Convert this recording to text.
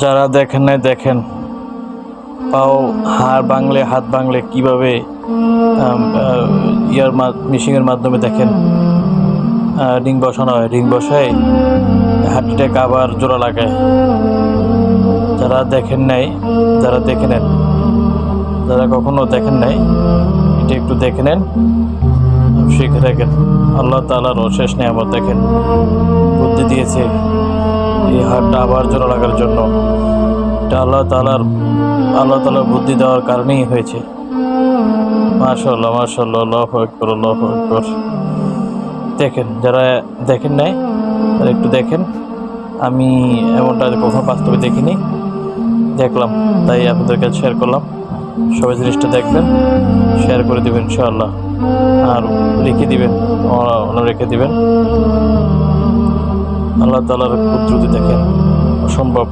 যারা দেখেন নাই দেখেন, পাও হাড় ভাঙলে হাত ভাঙলে কীভাবে মেশিনের মাধ্যমে দেখেন রিং বসানো হয়, রিং বসায় হাড্ডিটাকে আবার জোড়া লাগায়। যারা দেখেন নাই, যারা দেখে নেন, যারা কখনো দেখেন নাই, এটা একটু দেখে নেন, শিখে থাকেন। আল্লাহ তাআলার অশেষ নিয়ামত দেখেন, বুদ্ধি দিয়েছে এই হাড়টা আবার জোড়া লাগার জন্য। এটা আল্লাহ তাআলার বুদ্ধি দেওয়ার কারণেই হয়েছে। মাশাআল্লাহ মাশাআল্লাহ, আল্লাহু আকবার আল্লাহু আকবার। দেখেন, যারা দেখেন নাই তারা একটু দেখেন। আমি এমনটা কখনো বাস্তবে দেখিনি, দেখলাম তাই আপনাদের কাছে শেয়ার করলাম। সবাই জিনিসটা দেখবেন, শেয়ার করে দেবেন ইনশাআল্লাহ, আর রেখে দিবেন, রেখে দিবেন। আল্লাহ তাআলার কুদরত দেখেন, অসম্ভব।